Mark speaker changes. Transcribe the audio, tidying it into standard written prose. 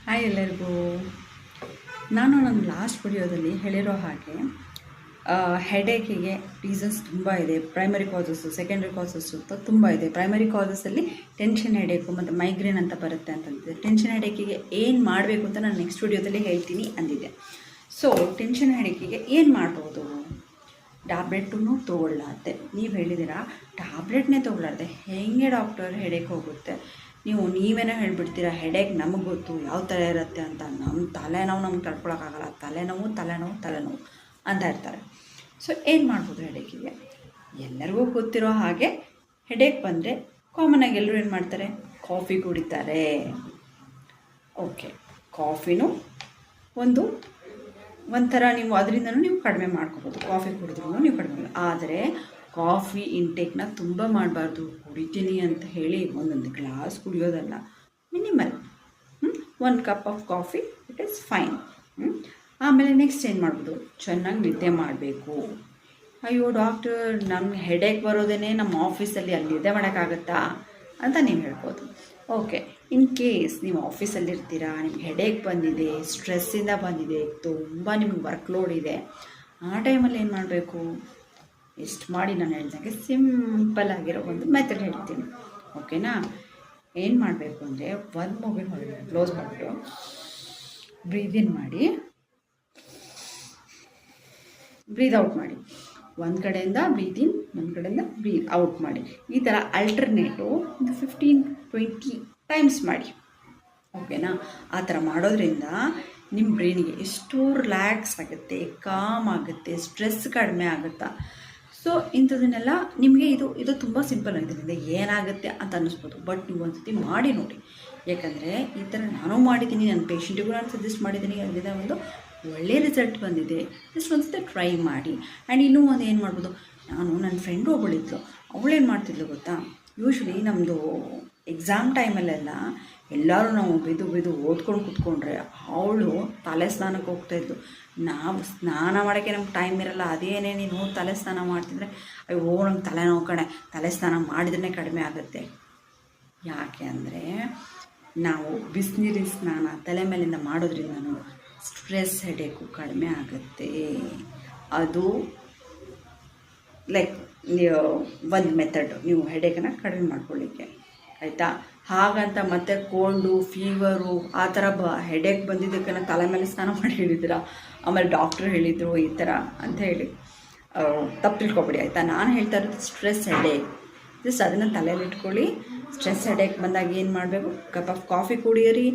Speaker 1: Hi ಎಲ್ಲರಿಗೂ. ನಾನು ನನ್ನ ಲಾಸ್ಟ್ ವಿಡಿಯೋದಲ್ಲಿ ಹೇಳಿರೋ ಹಾಗೆ ಹೆಡೇಕಿಗೆ ರೀಸನ್ಸ್ ತುಂಬ ಇದೆ. ಪ್ರೈಮರಿ ಕಾಸಸ್ಸು, ಸೆಕೆಂಡ್ರಿ ಕಾಸಸ್ಸು ಅಂತ ತುಂಬ ಇದೆ. ಪ್ರೈಮರಿ ಕಾಸಸ್ಸಲ್ಲಿ ಟೆನ್ಷನ್ ಹೆಡೇಕು ಮತ್ತು ಮೈಗ್ರೇನ್ ಅಂತ ಬರುತ್ತೆ ಅಂತಂದಿದ್ದೆ. ಟೆನ್ಷನ್ ಹೆಡೇಕಿಗೆ ಏನು ಮಾಡಬೇಕು ಅಂತ ನಾನು ನೆಕ್ಸ್ಟ್ ವಿಡಿಯೋದಲ್ಲಿ ಹೇಳ್ತೀನಿ ಅಂದಿದ್ದೆ. ಸೊ ಟೆನ್ಷನ್ ಹೆಡೇಕಿಗೆ ಏನು ಮಾಡ್ಬೋದು? ಟ್ಯಾಬ್ಲೆಟೂ ತೊಗೊಳ್ಳಾರ್ದೆ, ನೀವು ಹೇಳಿದ್ದೀರಾ ಟ್ಯಾಬ್ಲೆಟ್ನೇ ತೊಗೊಳ್ಳಾರ್ದೆ ಹೆಂಗೆ ಡಾಕ್ಟರ್ ಹೆಡೇಕ್ ಹೋಗುತ್ತೆ? ನೀವೇನೋ ಹೇಳಿಬಿಡ್ತೀರಾ, ಹೆಡೇಕ್ ನಮಗೆ ಗೊತ್ತು ಯಾವ ಥರ ಇರುತ್ತೆ ಅಂತ. ನಮ್ಮ ತಲೆನೋವು ನಮ್ಗೆ ತಡ್ಕೊಳಕ್ಕಾಗಲ್ಲ, ತಲೆನೋವು ಅಂತ ಇರ್ತಾರೆ. ಸೊ ಏನು ಮಾಡ್ಬೋದು ಹೆಡೇಕಿಗೆ? ಎಲ್ಲರಿಗೂ ಗೊತ್ತಿರೋ ಹಾಗೆ ಹೆಡೇಕ್ ಬಂದರೆ ಕಾಮನಾಗಿ ಎಲ್ಲರೂ ಏನು ಮಾಡ್ತಾರೆ? ಕಾಫಿ ಕುಡಿತಾರೆ. ಓಕೆ, ಕಾಫಿನೂ ಒಂಥರ ನೀವು ಅದರಿಂದನೂ ನೀವು ಕಡಿಮೆ ಮಾಡ್ಕೋಬೋದು. ಕಾಫಿ ಕುಡಿದ್ರೂ ನೀವು ಕಡಿಮೆ ಮಾಡಿ. ಆದರೆ ಕಾಫಿ ಇಂಟೇಕ್ನ ತುಂಬ ಮಾಡಬಾರ್ದು. ಕುಡಿತೀನಿ ಅಂತ ಹೇಳಿ ಒಂದೊಂದು ಗ್ಲಾಸ್ ಕುಡಿಯೋದಲ್ಲ, minimal 1 cup of coffee it is fine. ಆಮೇಲೆ ನೆಕ್ಸ್ಟ್ ಏನು ಮಾಡ್ಬೋದು? ಚೆನ್ನಾಗಿ ನಿದ್ದೆ ಮಾಡಬೇಕು. ಅಯ್ಯೋ ಡಾಕ್ಟರ್, ನಮ್ಗೆ ಹೆಡೇಕ್ ಬರೋದೇ ನಮ್ಮ ಆಫೀಸಲ್ಲಿ, ಅಲ್ಲಿ ನಿದ್ದೆ ಮಾಡೋಕ್ಕಾಗತ್ತಾ ಅಂತ ನೀವು ಹೇಳ್ಬೋದು. ಓಕೆ, ಇನ್ ಕೇಸ್ ನೀವು ಆಫೀಸಲ್ಲಿರ್ತೀರಾ, ನಿಮ್ಗೆ ಹೆಡೇಕ್ ಬಂದಿದೆ, ಸ್ಟ್ರೆಸ್ಸಿಂದ ಬಂದಿದೆ, ತುಂಬ ನಿಮ್ಗೆ ವರ್ಕ್ಲೋಡ್ ಇದೆ, ಆ ಟೈಮಲ್ಲಿ ಏನು ಮಾಡಬೇಕು? ಎಷ್ಟು ಮಾಡಿ ನಾನು ಹೇಳ್ದಂಗೆ ಸಿಂಪಲ್ ಆಗಿರೋ ಒಂದು ಮೆಥಡ್ ಹೇಳ್ತೀನಿ, ಓಕೆನಾ? ಏನು ಮಾಡಬೇಕು ಅಂದರೆ, ಒಂದು ಮೊಬೈಲ್ ಹೊರಗೆ ಕ್ಲೋಸ್ ಮಾಡಿಬಿಟ್ಟು ಬ್ರೀದ್ ಇನ್ ಮಾಡಿ, ಬ್ರೀದ್ ಔಟ್ ಮಾಡಿ. ಒಂದು ಕಡೆಯಿಂದ ಬ್ರೀದ್ ಇನ್, ಒಂದು ಕಡೆಯಿಂದ ಬ್ರೀದ್ ಔಟ್ ಮಾಡಿ. ಈ ಥರ ಅಲ್ಟರ್ನೇಟು ಒಂದು 15-20 ಟೈಮ್ಸ್ ಮಾಡಿ, ಓಕೆನಾ? ಆ ಥರ ಮಾಡೋದ್ರಿಂದ ನಿಮ್ಮ ಬ್ರೈನಿಗೆ ಎಷ್ಟು ರಿಲ್ಯಾಕ್ಸ್ ಆಗುತ್ತೆ, ಕಾಮ್ ಆಗುತ್ತೆ, ಸ್ಟ್ರೆಸ್ ಕಡಿಮೆ ಆಗುತ್ತಾ. ಸೊ ಇಂಥದನ್ನೆಲ್ಲ ನಿಮಗೆ ಇದು ತುಂಬ ಸಿಂಪಲ್ ಇದರಿಂದ ಏನಾಗುತ್ತೆ ಅಂತ ಅನ್ನಿಸ್ಬೋದು. ಬಟ್ ನೀವು ಒಂದು ಸತಿ ಮಾಡಿ ನೋಡಿ. ಯಾಕಂದರೆ ಈ ಥರ ನಾನು ಮಾಡಿದ್ದೀನಿ, ನನ್ನ ಪೇಷಂಟಿಗೂ ನಾನು ಸಜೆಸ್ಟ್ ಮಾಡಿದ್ದೀನಿ, ಅದರಿಂದ ಒಂದು ಒಳ್ಳೆಯ ರಿಸಲ್ಟ್ ಬಂದಿದೆ. ಜಸ್ಟ್ ಒಂದು ಸತಿ ಟ್ರೈ ಮಾಡಿ. ಆ್ಯಂಡ್ ಇನ್ನೂ ಒಂದು ಏನು ಮಾಡ್ಬೋದು, ನನ್ನ ಫ್ರೆಂಡು ಒಬ್ಬಳಿದ್ಲು, ಅವಳೇನು ಮಾಡ್ತಿದ್ಲು ಗೊತ್ತಾ? ಯೂಶ್ವಲಿ ನಮ್ಮದು ಎಕ್ಸಾಮ್ ಟೈಮಲ್ಲೆಲ್ಲ ಎಲ್ಲರೂ ನಾವು ಬಿದ್ದು ಓದ್ಕೊಂಡು ಕೂತ್ಕೊಂಡ್ರೆ ಅವಳು ತಲೆ ಸ್ನಾನಕ್ಕೆ ಹೋಗ್ತಾಯಿದ್ಲು. ನಾವು ಸ್ನಾನ ಮಾಡೋಕ್ಕೆ ನಮ್ಗೆ ಟೈಮ್ ಇರೋಲ್ಲ. ಅದೇನೇ ನೀನು ತಲೆ ಸ್ನಾನ ಮಾಡ್ತಿದ್ರೆ, ಅಯ್ಯೋ ನಂಗೆ ತಲೆನೋವು ಕಣೆ, ತಲೆ ಸ್ನಾನ ಮಾಡಿದ್ರೇ ಕಡಿಮೆ ಆಗುತ್ತೆ. ಯಾಕೆ ಅಂದರೆ ನಾವು ಬಿಸಿನೀರಿನ ಸ್ನಾನ ತಲೆ ಮೇಲಿಂದ ಮಾಡೋದ್ರಿಂದ ಸ್ಟ್ರೆಸ್ ಹೆಡೇಕು ಕಡಿಮೆ ಆಗುತ್ತೆ. ಅದು ಲೈಕ್ ಒಂದು ಮೆಥಡ್ ನೀವು ಹೆಡೇಕನ್ನು ಕಡಿಮೆ ಮಾಡ್ಕೊಳ್ಳಿಕ್ಕೆ, ಆಯಿತಾ? ಹಾಗಂತ ಮತ್ತೆ ಕೋಲ್ಡು, ಫೀವರು ಆ ಥರ ಹೆಡೇಕ್ ಬಂದಿದ್ದಕ್ಕೆ ತಲೆ ಮೇಲೆ ಸ್ನಾನ ಮಾಡಿ ಹೇಳಿದ್ದೀರಾ, ಆಮೇಲೆ ಡಾಕ್ಟ್ರು ಹೇಳಿದರು ಈ ಥರ ಅಂತ ಹೇಳಿ ತಪ್ಪು ತಿಳ್ಕೊಬೇಡಿ, ಆಯಿತಾ? ನಾನು ಹೇಳ್ತಾ ಇರೋದು ಸ್ಟ್ರೆಸ್ ಹೆಡೇಕ್. ಜಸ್ಟ್ ಅದನ್ನು ತಲೆಯಲ್ಲಿ ಇಟ್ಕೊಳ್ಳಿ. ಸ್ಟ್ರೆಸ್ ಹೆಡೇಕ್ ಬಂದಾಗ ಏನು ಮಾಡಬೇಕು? ಕಪ್ ಆಫ್ ಕಾಫಿ ಕುಡಿಯಿರಿ.